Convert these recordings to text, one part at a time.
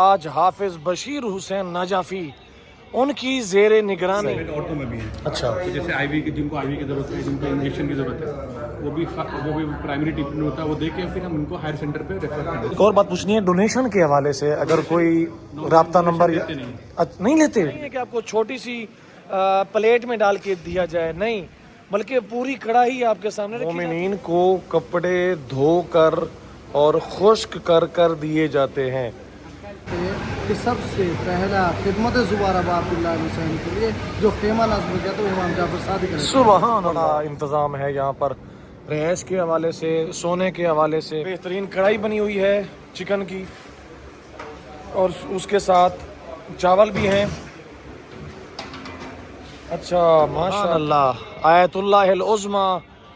آج حافظ بشیر حسین نجافی ان کی زیر نگرانی عورتوں میں بھی ہیں. اچھا تو جیسے آئی وی کی جن کو آئی وی کی ضرورت ہے, جن کو انجیکشن کی ضرورت ہے, وہ بھی پرائمری ٹریٹمنٹ ہوتا ہے, وہ دے کے پھر ہم ان کو ہائر سینٹر پہ ریفر کر دیتے ہیں. ایک اور بات پوچھنی ہے ڈونیشن کے حوالے سے, اگر کوئی رابطہ نمبر نہیں لیتے کہ آپ کو چھوٹی سی پلیٹ میں ڈال کے دیا جائے, نہیں بلکہ پوری کڑاہی آپ کے سامنے. مومنین کو کپڑے دھو کر اور خشک کر کر دیے جاتے ہیں کہ سب سے پہلا خدمت زبارہ باپ اللہ علیہ وسلم کے لیے جو خیمہ نصب کیا تو امام جعفر صادق علیہ السلام. سبحان اللہ. انتظام ہے یہاں پر رہائش کے حوالے سے, سونے کے حوالے سے. بہترین کڑھائی بنی ہوئی ہے چکن کی, اور اس کے ساتھ چاول بھی ہیں. اچھا ماشاء اللہ. آیت اللہ العظمی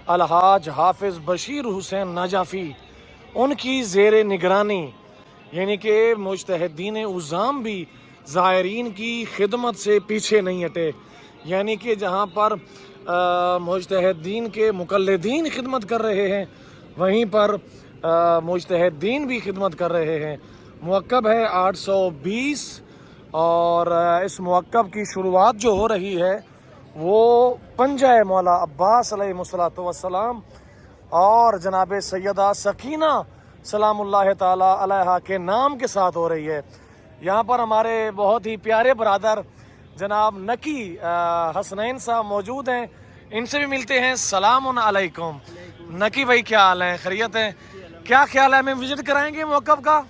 الحاج حافظ بشیر حسین نجافی ان کی زیر نگرانی, یعنی کہ مجتہدین عظام بھی زائرین کی خدمت سے پیچھے نہیں ہٹے. یعنی کہ جہاں پر مجتہدین کے مقلدین خدمت کر رہے ہیں, وہیں پر مجتہدین بھی خدمت کر رہے ہیں. موقب ہے 820, اور اس موقب کی شروعات جو ہو رہی ہے وہ پنجہ مولا عباس علیہ الصلوۃ والسلام اور جناب سیدہ سکینہ سلام اللہ تعالی علیہا کے نام کے ساتھ ہو رہی ہے. یہاں پر ہمارے بہت ہی پیارے برادر جناب نکی حسنین صاحب موجود ہیں, ان سے بھی ملتے ہیں. سلام علیکم نکی بھائی, کیا حال ہے؟ خیریت ہے؟ کیا خیال ہے, ہمیں وزٹ کرائیں گے موقب کا؟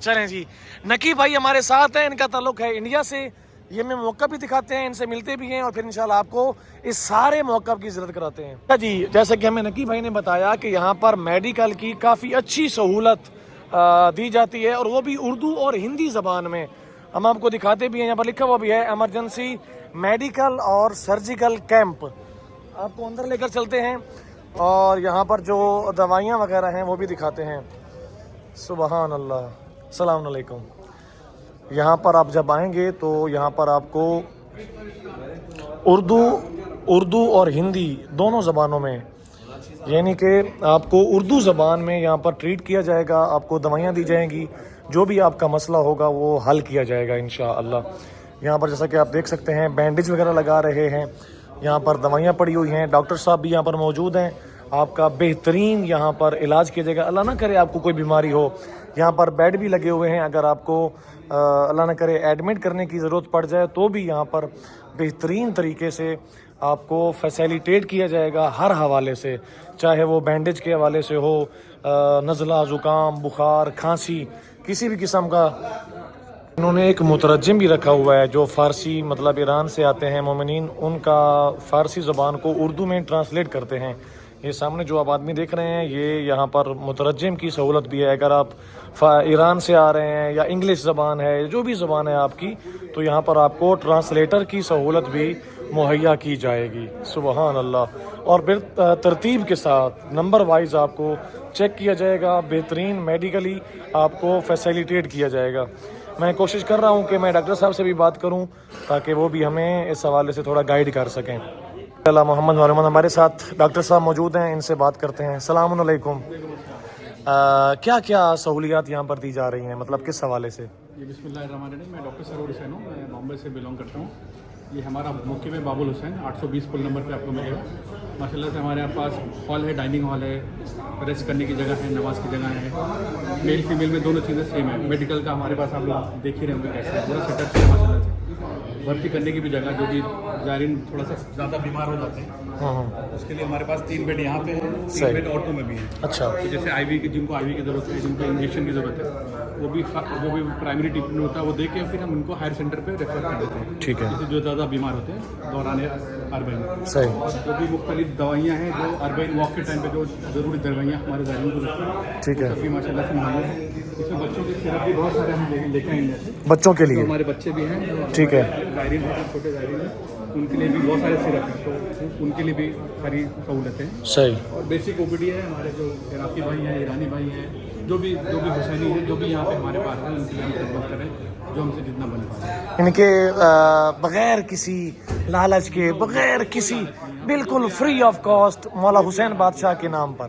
چلیں جی. نکی بھائی ہمارے ساتھ ہیں, ان کا تعلق ہے انڈیا سے. یہ میں موقع بھی دکھاتے ہیں, ان سے ملتے بھی ہیں, اور پھر انشاءاللہ آپ کو اس سارے موقع کی زیارت کراتے ہیں. جی جیسے کہ ہمیں نکی بھائی نے بتایا کہ یہاں پر میڈیکل کی کافی اچھی سہولت دی جاتی ہے, اور وہ بھی اردو اور ہندی زبان میں. ہم آپ کو دکھاتے بھی ہیں, یہاں پر لکھا ہوا بھی ہے ایمرجنسی میڈیکل اور سرجیکل کیمپ. آپ کو اندر لے کر چلتے ہیں, اور یہاں پر جو دوائیاں وغیرہ ہیں وہ بھی دکھاتے ہیں. سبحان اللہ. السلام علیکم. یہاں پر آپ جب آئیں گے تو یہاں پر آپ کو اردو اور ہندی دونوں زبانوں میں, یعنی کہ آپ کو اردو زبان میں یہاں پر ٹریٹ کیا جائے گا, آپ کو دوائیاں دی جائیں گی, جو بھی آپ کا مسئلہ ہوگا وہ حل کیا جائے گا انشاءاللہ. یہاں پر جیسا کہ آپ دیکھ سکتے ہیں بینڈیج وغیرہ لگا رہے ہیں, یہاں پر دوائیاں پڑی ہوئی ہیں, ڈاکٹر صاحب بھی یہاں پر موجود ہیں. آپ کا بہترین یہاں پر علاج کیا جائے گا. اللہ نہ کرے آپ کو کوئی بیماری ہو, یہاں پر بیڈ بھی لگے ہوئے ہیں, اگر آپ کو اللہ نہ کرے ایڈمٹ کرنے کی ضرورت پڑ جائے تو بھی یہاں پر بہترین طریقے سے آپ کو فیسیلیٹیٹ کیا جائے گا ہر حوالے سے, چاہے وہ بینڈیج کے حوالے سے ہو, نزلہ, زکام, بخار, کھانسی, کسی بھی قسم کا. انہوں نے ایک مترجم بھی رکھا ہوا ہے جو فارسی, مطلب ایران سے آتے ہیں مومنین, ان کا فارسی زبان کو اردو میں ٹرانسلیٹ کرتے ہیں. یہ سامنے جو آپ آدمی دیکھ رہے ہیں, یہ یہاں پر مترجم کی سہولت بھی ہے. اگر آپ ایران سے آ رہے ہیں یا انگلش زبان ہے, جو بھی زبان ہے آپ کی, تو یہاں پر آپ کو ٹرانسلیٹر کی سہولت بھی مہیا کی جائے گی. سبحان اللہ. اور پھر ترتیب کے ساتھ نمبر وائز آپ کو چیک کیا جائے گا, بہترین میڈیکلی آپ کو فیسیلیٹیٹ کیا جائے گا. میں کوشش کر رہا ہوں کہ میں ڈاکٹر صاحب سے بھی بات کروں تاکہ وہ بھی ہمیں اس حوالے سے تھوڑا گائیڈ کر سکیں. اللہ محمد محمد ہمارے ساتھ ڈاکٹر صاحب موجود ہیں, ان سے بات کرتے ہیں. السلام علیکم. کیا کیا سہولیات یہاں پر دی جا رہی ہیں, مطلب کس حوالے سے؟ جی بسم اللہ الرحمن الرحیم. میں ڈاکٹر سرور حسین ہوں, میں بامبے سے بلانگ کرتا ہوں. یہ ہمارا موقع میں باب الحسین 820 پل نمبر پہ آپ کو ملے گا. ماشاء اللہ سے ہمارے پاس ہال ہے, ڈائننگ ہال ہے, ریسٹ کرنے کی جگہ ہے, نماز کی جگہ ہے. میل فیمیل میں دونوں چیزیں سیم ہے. میڈیکل کا ہمارے پاس آپ لوگ دیکھ ہی رہے ہوں گے کیسے پورا سیٹ اپ ہے ماشاء اللہ سے. بھرتی کرنے کی بھی جگہ, جو بھی زائرین تھوڑا سا زیادہ بیمار ہو جاتے ہیں اس کے لیے ہمارے پاس 3 بیڈ یہاں پہ ہیں, 3 بیڈ عورتوں میں بھی ہیں. اچھا. تو جیسے آئی وی کی جن کو آئی وی کی ضرورت ہے, جن کو انجیکشن کی ضرورت ہے, وہ بھی پرائمری ٹریٹمنٹ ہوتا ہے, وہ دے کے پھر ہم ان کو ہائر سینٹر پہ ریفر کر دیتے ہیں. ٹھیک ہے. جیسے جو زیادہ بیمار ہوتے ہیں دوران اربعین. صحیح. اور جو بھی مختلف دوائیاں ہیں جو اربعین واک کے ٹائم پہ جو ضروری دوائیاں ہمارے زائرین کو دیتے ہیں, ٹھیک ہے, سبھی ماشاء اللہ سے مہیا ہے. اس میں بچوں کے سیرپ بھی بہت سارے ہم لے کے آئیں گے بچوں کے لیے. ہمارے بچے بھی ہیں, ٹھیک ہے, زائرین ہیں, چھوٹے زائرین ہیں, ان کے لیے بھی بہت سارے سیرپ ہیں, تو ان کے لیے بھی ساری سہولتیں ہیں. صحیح. اور بیسک او پی ڈی ہے. ہمارے جو عراقی بھائی ہیں, ایرانی بھائی ہیں, جو بھی حسینی ہیں, جو بھی یہاں پہ ہمارے پاس ہیں, ان کے لیے ہم خدمت کریں جو ہم سے جتنا بن پائے. ان کے بغیر کسی لالچ کے, بغیر کسی, بالکل فری آف کاسٹ مولا حسین بادشاہ کے نام پر.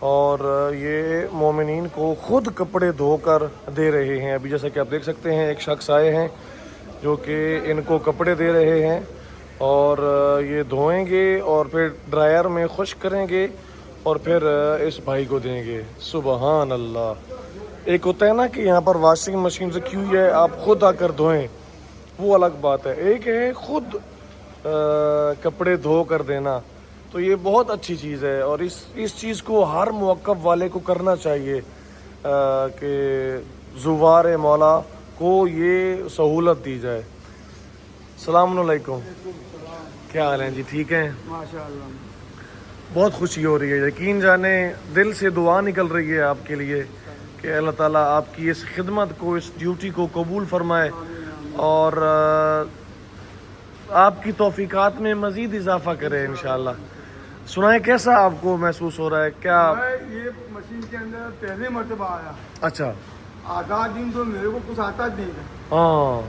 اور یہ مومنین کو خود کپڑے دھو کر دے رہے ہیں. ابھی جیسا کہ آپ دیکھ سکتے ہیں ایک شخص آئے ہیں جو کہ ان کو کپڑے دے رہے ہیں اور یہ دھوئیں گے اور پھر ڈرائر میں خشک کریں گے اور پھر اس بھائی کو دیں گے. سبحان اللہ. ایک ہوتا ہے نا کہ یہاں پر واشنگ مشین سے کیوں ہے آپ خود آ کر دھوئیں, وہ الگ بات ہے. ایک ہے خود کپڑے دھو کر دینا, تو یہ بہت اچھی چیز ہے اور اس چیز کو ہر موقف والے کو کرنا چاہیے کہ زوار مولا کو یہ سہولت دی جائے. السلام علیکم, کیا حال ہیں جی؟ ٹھیک ہیں ماشاء اللہ. بہت خوشی ہو رہی ہے, یقین جانے دل سے دعا نکل رہی ہے آپ کے لیے کہ اللہ تعالیٰ آپ کی اس خدمت کو, اس ڈیوٹی کو قبول فرمائے اور آپ کی توفیقات میں مزید اضافہ کرے انشاءاللہ. سنائیں کیسا آپ کو محسوس ہو رہا ہے؟ کیا میں یہ مشین کے اندر پہلی مرتبہ آیا, اچھا آدھا دن تو میرے کو کچھ آتا نہیں تھا. ہاں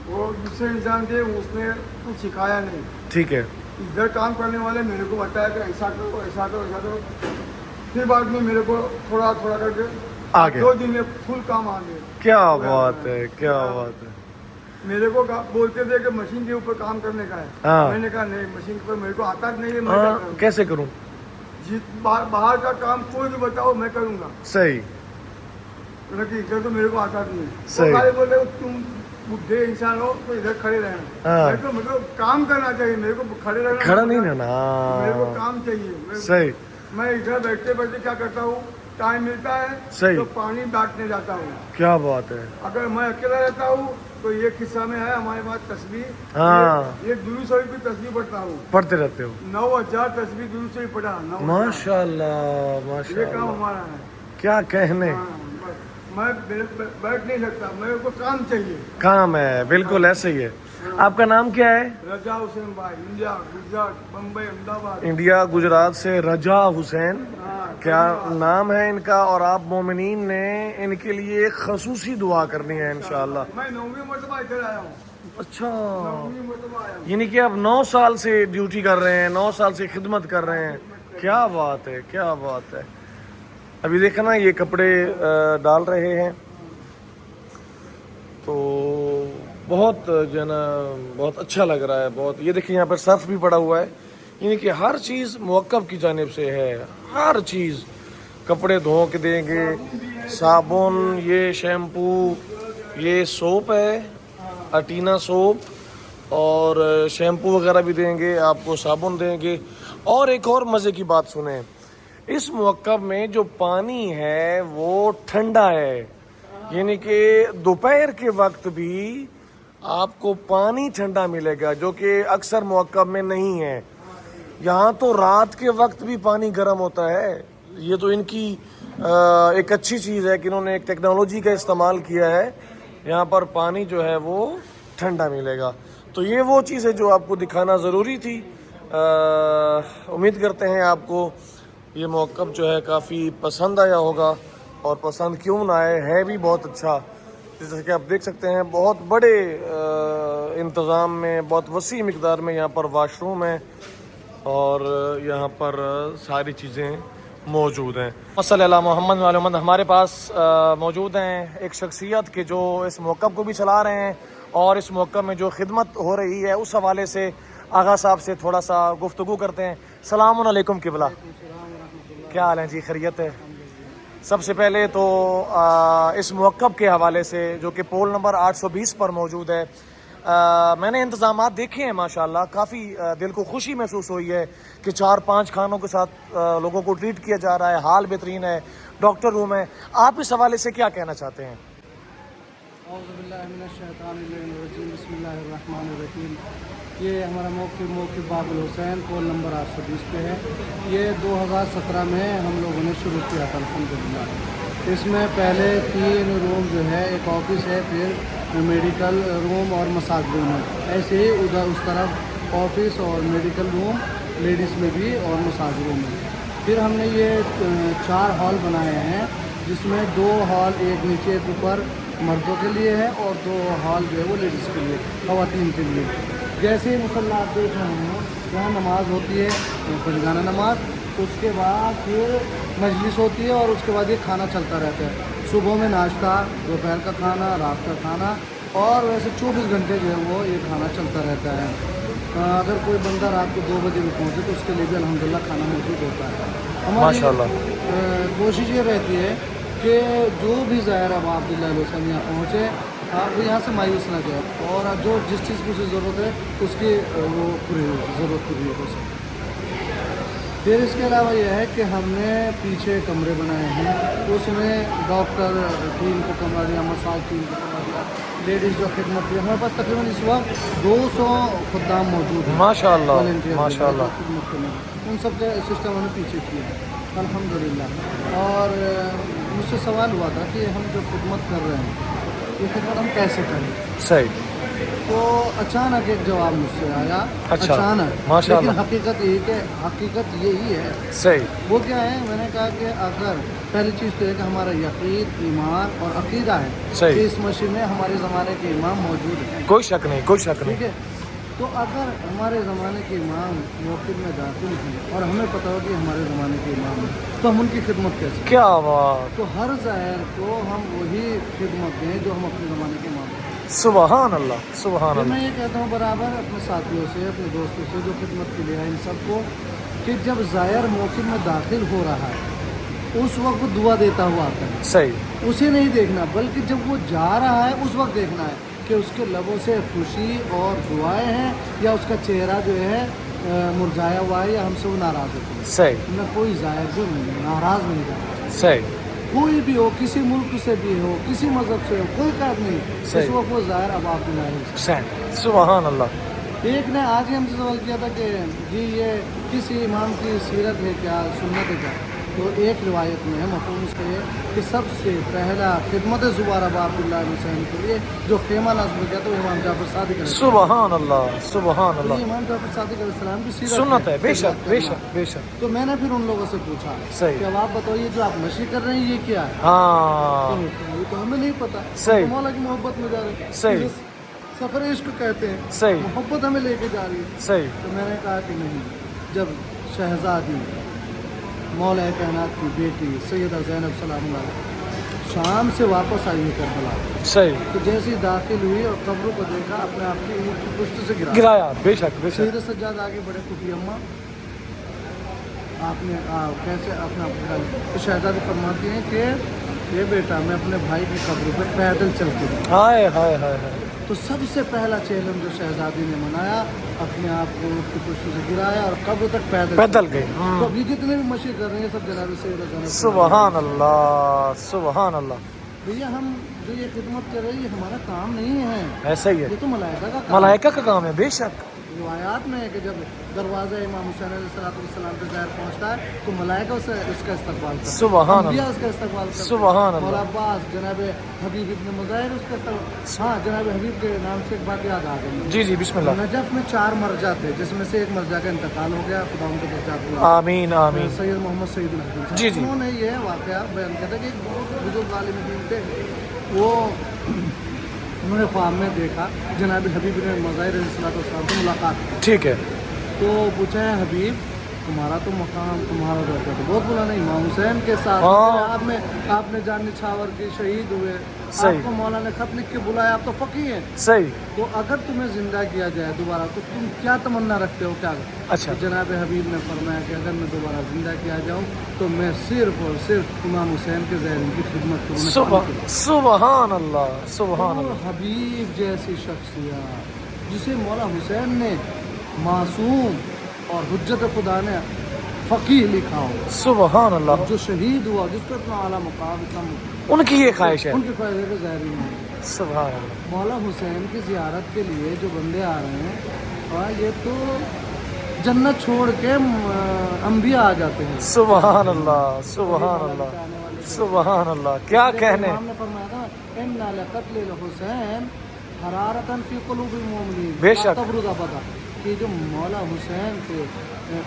وہ دوسرے انسان تھے, اس نے کچھ سکھایا نہیں. ٹھیک ہے. ادھر کام کرنے والے میرے کو بتایا کہ ایسا کرو ایسا کرو ایسا کرو. پھر بعد میں میرے کو تھوڑا تھوڑا کر کے آگے 2 دن میں فل کام آ گئے. کیا بات ہے, کیا بات ہے. میرے کو بولتے تھے کہ مشین کے اوپر کام کرنے کا ہے. ہاں. میں نے کہا نہیں, مشین کے اوپر میرے کو آتا نہیں ہے. میں کیا ہاں, کروں؟ کیسے کروں؟ باہر کا کام کوئی بھی بتاؤ میں کروں گا, صحیح. لیکن ادھر تو میرے کو آتا نہیں ہے. صحیح. وہ خالی بولے تم بڈھے انسان ہو تو ادھر کھڑے رہنا. ہاں. میں تو مطلب کام کرنا چاہیے, میرے کو کھڑے رہنا کھڑا نہیں رہنا. میرے کو کام چاہیے. صحیح میں ادھر بیٹھتے بیٹھتے کیا کرتا ہوں, ٹائم ملتا ہے صحیح. تو پانی ڈانٹنے جاتا ہوں. کیا بات ہے. اگر میں اکیلا رہتا ہوں تو یہ قصہ میں ہے ہمارے پاس تصویر. ہاں. یہ درود شریف کی تصویر پڑھتا ہوں. پڑھتے رہتے ہو؟ 9000 تصویر درود شریف پڑھا. 9000. ماشاء اللہ ماشاء یہ کام اللہ, ہمارا ہے. کیا کہنے. ہاں, میں بیٹھ نہیں سکتا, میرے کو کام چاہیے. کام ہے, بالکل ایسے ہی ہے. آپ کا نام کیا ہے؟ رجا حسین بھائی, انڈیا, گجرات, بمبئی, احمد آباد. انڈیا گجرات سے رجا حسین, ہاں, کیا نام ہے ان کا. اور آپ مومنین نے ان کے لیے ایک خصوصی دعا کرنی ہے انشاءاللہ. میں 9ویں مرتبہ ادھر آیا ہوں. اچھا, 9ویں مرتبہ آیا ہوں. یعنی کہ آپ 9 سال سے ڈیوٹی کر رہے ہیں, 9 سال سے خدمت کر رہے ہیں. کیا بات ہے, کیا بات ہے. ابھی دیکھا نا یہ کپڑے ڈال رہے ہیں تو بہت جو ہے نا بہت اچھا لگ رہا ہے. بہت, یہ دیکھیں یہاں پر سرف بھی پڑا ہوا ہے, یعنی کہ ہر چیز موقف کی جانب سے ہے. ہر چیز, کپڑے دھو کے دیں گے, صابن, یہ شیمپو, یہ سوپ ہے اٹینا سوپ, اور شیمپو وغیرہ بھی دیں گے آپ کو, صابن دیں گے. اور ایک اور مزے کی بات سنیں, اس موقف میں جو پانی ہے وہ ٹھنڈا ہے, یعنی کہ دوپہر کے وقت بھی آپ کو پانی ٹھنڈا ملے گا, جو کہ اکثر موقف میں نہیں ہے. یہاں تو رات کے وقت بھی پانی گرم ہوتا ہے. یہ تو ان کی ایک اچھی چیز ہے کہ انہوں نے ایک ٹیکنالوجی کا استعمال کیا ہے. یہاں پر پانی جو ہے وہ ٹھنڈا ملے گا. تو یہ وہ چیز ہے جو آپ کو دکھانا ضروری تھی. امید کرتے ہیں آپ کو یہ موقف جو ہے کافی پسند آیا ہوگا, اور پسند کیوں نہ آئے, ہے بھی بہت اچھا. جیسے کہ آپ دیکھ سکتے ہیں بہت بڑے انتظام میں, بہت وسیع مقدار میں یہاں پر واش روم ہے اور یہاں پر ساری چیزیں موجود ہیں. صلی اللہ محمد وعلی محمد. ہمارے پاس موجود ہیں ایک شخصیت کے جو اس موقف کو بھی چلا رہے ہیں, اور اس موقع میں جو خدمت ہو رہی ہے اس حوالے سے آغا صاحب سے تھوڑا سا گفتگو کرتے ہیں. السلام علیکم قبلہ, کیا حال ہیں جی؟ خیریت ہے. سب سے پہلے تو اس موقف کے حوالے سے جو کہ پول نمبر 820 پر موجود ہے, میں نے انتظامات دیکھے ہیں ماشاءاللہ, کافی دل کو خوشی محسوس ہوئی ہے کہ 4-5 کھانوں کے ساتھ لوگوں کو ٹریٹ کیا جا رہا ہے. حال بہترین ہے, ڈاکٹر روم ہے. آپ اس حوالے سے کیا کہنا چاہتے ہیں؟ اعوذ باللہ من الشیطان الرجیم, بسم اللہ الرحمن الرحیم. یہ ہمارا موقف باب الحسین پول نمبر 820 پہ ہے. یہ 2017 میں ہم لوگوں نے شروع کیا تھا الحمدللہ. اس میں پہلے 3 روم جو ہے, ایک آفس ہے, پھر میڈیکل روم اور مساج روم ہے. ایسے ہی ادھر اس طرف آفس اور میڈیکل روم لیڈیز میں بھی اور مساج روم ہے. پھر ہم نے یہ 4 ہال بنائے ہیں, جس میں 2 ہال, ایک نیچے ایک اوپر مردوں کے لیے ہے, اور 2 ہال جو ہے وہ لیڈیز کے لیے, خواتین کے لیے. جیسے ہی مصلی آپ دیکھ رہے ہیں, جہاں نماز ہوتی ہے فجرانہ نماز, اس کے بعد پھر مجلس ہوتی ہے اور اس کے بعد یہ کھانا چلتا رہتا ہے. صبح میں ناشتہ, دوپہر کا کھانا, رات کا کھانا, اور ویسے 24 گھنٹے جو ہے وہ یہ کھانا چلتا رہتا ہے. اگر کوئی بندہ رات کو 2 بجے بھی پہنچے تو اس کے لیے بھی الحمدللہ کھانا موجود ہوتا ہے. ہماری کوشش یہ رہتی ہے کہ جو بھی زائر اب عبداللہ حسین یہاں پہنچے, آپ یہاں سے مایوس نہ جائے, اور جو جس چیز کی اسے ضرورت ہے اس کی وہ ضرورت پوری ہو سکے. پھر اس کے علاوہ یہ ہے کہ ہم نے پیچھے کمرے بنائے ہیں, اس میں ڈاکٹر ٹیم کو کمرہ دیا, مساج ٹیم کو کمرہ دیا, لیڈیز جو خدمت کی. ہمارے پاس تقریباً اس وقت 200 خدام موجود ہیں ماشاء اللہ والنٹیئر ماشاء اللہ. خدمت کرنے. ان سب کا سسٹم ہم نے پیچھے کیا ہے الحمدللہ. اور مجھ سے سوال ہوا تھا کہ ہم جو خدمت کر رہے ہیں یہ خدمت ہم کیسے کریں. صحیح. تو اچانک ایک جواب مجھ سے آیا, اچھا اچانک, ماشاء لیکن اللہ. حقیقت یہی ہے. صحیح. وہ کیا ہے, میں نے کہا کہ اگر پہلی چیز تو ہے کہ ہمارا یقین, ایمان اور عقیدہ ہے صحیح. کہ اس مسجد میں ہمارے زمانے کے امام موجود ہیں. کوئی شک نہیں, کوئی شک ٹھیک نہیں. ہے. تو اگر ہمارے زمانے کے امام موقف میں داخل ہیں اور ہمیں پتہ ہو کہ ہمارے زمانے کے امام ہیں تو ہم ان کی خدمت کیسے کریں؟ کیا بات. تو ہر زائر کو ہم وہی خدمت دیں جو ہم اپنے زمانے کے امام ہیں. سبحان اللہ سبحان پھر اللہ. میں یہ کہتا ہوں برابر اپنے ساتھیوں سے, اپنے دوستوں سے جو خدمت کے لیے آئے, ان سب کو کہ جب زائر موقف میں داخل ہو رہا ہے اس وقت وہ دعا دیتا ہوا آتا ہے. صحیح. اسے نہیں دیکھنا, بلکہ جب وہ جا رہا ہے اس وقت دیکھنا ہے کہ اس کے لبوں سے خوشی اور دعائیں ہیں یا اس کا چہرہ جو ہے مرجھایا ہوا ہے یا ہم سے وہ ناراض ہوتا ہے. صحیح. نہ کوئی زائر جو ناراض نہیں جاتا, صحیح. کوئی بھی ہو, کسی ملک سے بھی ہو, کسی مذہب سے ہو, کوئی کام نہیں. صحیح. اس وقت وہ زائر اب آپ دلائے. صحیح. سبحان اللہ. ایک نے آج ہی ہم سے سوال کیا تھا کہ جی یہ کسی امام کی سیرت ہے کیا, سنت ہے کیا. تو ایک روایت میں ہے مفہوم اس کا یہ کہ سب سے پہلا خدمت زبار اب عبداللہ حسین کے لیے جو خیمہ نصب کیا تو امام جعفر صادق علیہ السلام. سبحان اللہ سبحان تو اللہ. یہ امام جعفر صادق علیہ السلام کی سیرت سنت ہے. بے شک خدمت بے کرنا. شک بے شک. تو میں نے پھر ان لوگوں سے پوچھا صحیح. کہ اب آپ بتائیے جو آپ نشی کر رہے ہیں یہ کیا ہے. ہاں یہ تو ہمیں نہیں پتا. صحیح. ہم مولا کی محبت میں جا رہے ہیں. صحیح. سفر عشق کہتے ہیں. صحیح. محبت ہمیں لے کے جا رہی ہے. صحیح. تو میں نے کہا کہ نہیں, جب شہزادی مولا کائنات کی بیٹی سیدہ زینب سلام اللہ علیہ شام سے واپس آئی ہے کربلا, صحیح. تو جیسی داخل ہوئی اور قبروں کو دیکھا اپنے آپ کی اونٹ کی پشت سے گرایا. بے شک بے شک. سید سجاد آگے بڑے خفی اماں آپ نے کیسے اپنا تو شہزادی فرماتی ہیں کہ یہ بیٹا میں اپنے بھائی کی قبر پہ پیدل چل کے گیا. ہائے ہائے ہائے ہائے. تو سب سے پہلا چیلنج جو شہزادی نے منایا, اپنے آپ کو اونٹ کی پشت سے گرایا اور قبر تک پیدل گئی. تو ابھی جتنے بھی مشی کر رہے ہیں سب جناب سیدہ زینب. سبحان اللہ سبحان اللہ. بھیا ہم جو یہ خدمت کر رہے ہیں یہ ہمارا کام نہیں ہے, ایسا ہی ہے. یہ تو ملائکہ کا کام. ملائکہ کا کام ہے. بے شک. روایات میں ہے کہ جب دروازہ امام حسین علیہ السلام پہ ظاہر پہنچتا ہے تو ملائکہ اسے اس کا استقبال کرتے ہیں. سبحان انبیاء اللہ اس کا استقبال کرتے ہیں. سبحان اللہ. مولا عباس جناب حبیب ابن مظاہر اس کا استقبال. ہاں جناب حبیب کے نام سے ایک بات یاد آ گئی. جی جی بسم اللہ. نجف میں 4 مرجع تھے جس میں سے ایک مرجع کا انتقال ہو گیا, خدا ان کے درجات ہوا. آمین آمین. سید محمد سعید الحدیث جی جی. انہوں نے یہ واقعہ بیان کیا تھا کہ ایک بہت بزرگ عالم دین تھے, وہ انہوں نے خواب میں دیکھا جناب حبیب نے مظاہر علیہ السلام سے ملاقات کی. ٹھیک ہے. تو پوچھا ہے حبیب تمہارا تو مقام, تمہارا درجہ تو بہت بلا نہیں, امام حسین کے ساتھ آپ نے جان نچھاور کی شہید ہوئے, آپ کو مولا نے خط لکھ کے بلایا, آپ تو فقیہ ہیں. صحیح. تو اگر تمہیں زندہ کیا جائے دوبارہ تو تم کیا تمنا رکھتے ہو کیا؟ اچھا. جناب حبیب نے فرمایا کہ اگر میں دوبارہ زندہ کیا جاؤں تو میں صرف اور صرف امام حسین کے زہرین کی خدمت کروں. سبحان اللہ سبحان اللہ. حبیب جیسی شخصیت جسے مولا حسین نے معصوم اور حجت خدا نے فقیہ لکھا ہو, سبحان اللہ. جو شہید ہوا, جس کو اتنا اعلیٰ مقام, اتنا ان کی یہ خواہش ہے. ان کے فائدے کے ظاہری ہیں. سبحان اللہ. مولا حسین کی زیارت کے لیے جو بندے آ رہے ہیں اور یہ تو جنت چھوڑ کے انبیاء آ جاتے ہیں. سبحان اللہ سبحان اللہ سبحان اللہ. کیا کہنے. امام نے فرمایا تھا ان لقتل الحسین حرارتا فی قلوب المؤمنین. بے شک. تبرز ابدا, کہ جو مولا حسین کے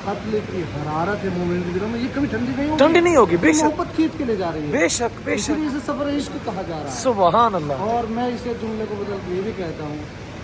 قتل کی حرارت ہے مومن کے دلوں میں یہ کبھی ٹھنڈی نہیں ہوگی. ٹھنڈی نہیں ہوگی. بے شک. محبت کھینچ کے لے جا رہی ہے. بے شک بے اسی شک. لیے اسے سفر عشق کہا جا رہا ہے. سبحان اللہ. اور میں اسے جملے کو بدل کے یہ بھی کہتا ہوں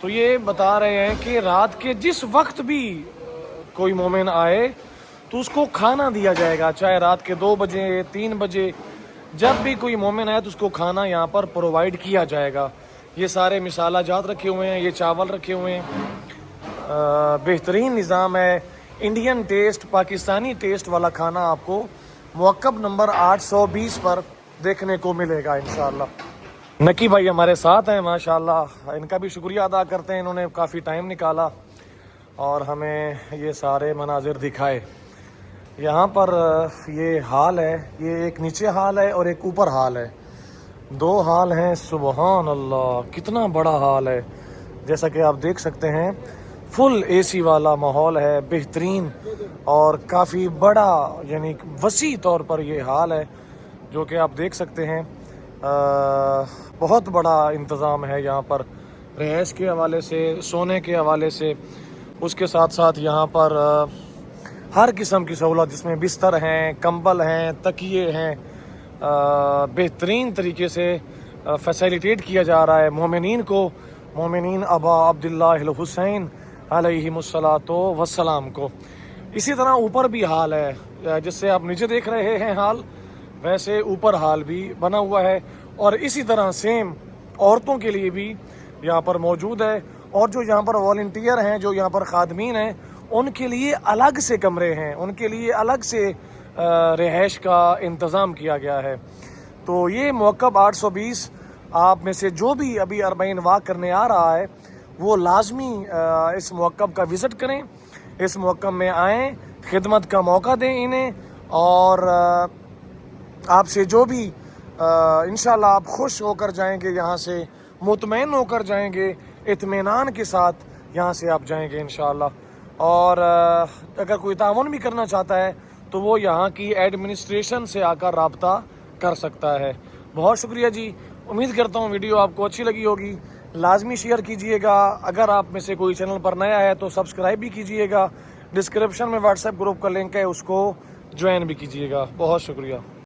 تو یہ بتا رہے ہیں کہ رات کے جس وقت بھی کوئی مومن آئے تو اس کو کھانا دیا جائے گا، چاہے رات کے 2 بجے 3 بجے، جب بھی کوئی مومن آئے تو اس کو کھانا یہاں پر پرووائڈ کیا جائے گا۔ یہ سارے مسالہ جات رکھے ہوئے ہیں، یہ چاول رکھے ہوئے ہیں، بہترین نظام ہے، انڈین ٹیسٹ، پاکستانی ٹیسٹ والا کھانا آپ کو موقب نمبر 820 پر دیکھنے کو ملے گا انشاءاللہ۔ نکی بھائی ہمارے ساتھ ہیں ماشاءاللہ، ان کا بھی شکریہ ادا کرتے ہیں، انہوں نے کافی ٹائم نکالا اور ہمیں یہ سارے مناظر دکھائے۔ یہاں پر یہ ہال ہے، یہ ایک نیچے ہال ہے اور ایک اوپر ہال ہے، 2 ہال ہیں۔ سبحان اللہ، کتنا بڑا ہال ہے، جیسا کہ آپ دیکھ سکتے ہیں، فل اے سی والا ماحول ہے، بہترین اور کافی بڑا، یعنی وسیع طور پر یہ ہال ہے جو کہ آپ دیکھ سکتے ہیں۔ بہت بڑا انتظام ہے یہاں پر رہائش کے حوالے سے، سونے کے حوالے سے، اس کے ساتھ ساتھ یہاں پر ہر قسم کی سہولت، جس میں بستر ہیں، کمبل ہیں، تکیے ہیں، بہترین طریقے سے فیسیلیٹیٹ کیا جا رہا ہے مومنین کو، مومنین ابا عبداللہ الحسین علیہ الصلاۃ والسلام کو۔ اسی طرح اوپر بھی حال ہے، جس سے آپ نیچے دیکھ رہے ہیں حال، ویسے اوپر حال بھی بنا ہوا ہے، اور اسی طرح سیم عورتوں کے لیے بھی یہاں پر موجود ہے، اور جو یہاں پر والنٹیئر ہیں، جو یہاں پر خادمین ہیں، ان کے لیے الگ سے کمرے ہیں، ان کے لیے الگ سے رہائش کا انتظام کیا گیا ہے۔ تو یہ موقب 820 آپ میں سے جو بھی ابھی اربعین واک کرنے آ رہا ہے وہ لازمی اس موقب کا وزٹ کریں، اس موقب میں آئیں، خدمت کا موقع دیں انہیں، اور آپ سے جو بھی انشاءاللہ آپ خوش ہو کر جائیں گے، یہاں سے مطمئن ہو کر جائیں گے، اطمینان کے ساتھ یہاں سے آپ جائیں گے انشاءاللہ۔ اور اگر کوئی تعاون بھی کرنا چاہتا ہے تو وہ یہاں کی ایڈمنسٹریشن سے آ کر رابطہ کر سکتا ہے۔ بہت شکریہ جی، امید کرتا ہوں ویڈیو آپ کو اچھی لگی ہوگی، لازمی شیئر کیجئے گا، اگر آپ میں سے کوئی چینل پر نیا ہے تو سبسکرائب بھی کیجئے گا، ڈسکرپشن میں واٹس ایپ گروپ کا لنک ہے، اس کو جوائن بھی کیجئے گا۔ بہت شکریہ۔